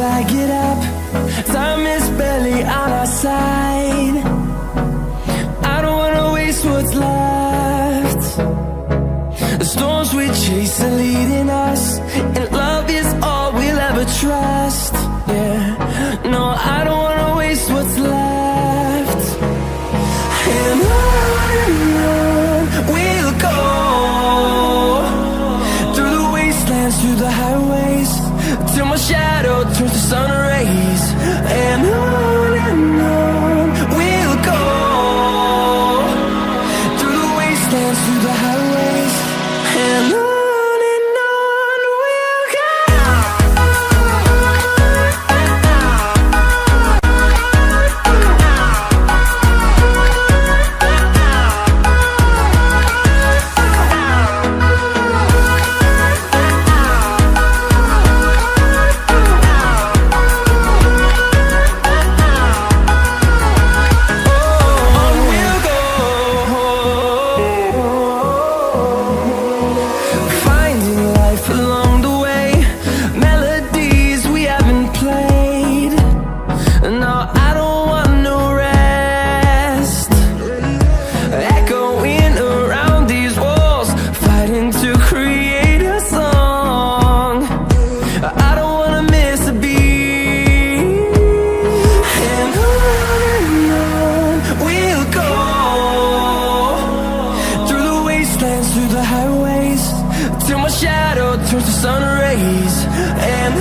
I get up. Time is barely on our side. I don't wanna waste what's left. The storms we chase are leading us, and love is all we'll ever trust. Yeah, no, I don't wanna waste what's left. And on we'll go, through the wastelands, through the highways, till my shadow turns to sun rays. And on we'll go, through the wastelands, through the highways, and on we'll go. Through the highways, till my shadow turns to sun rays. And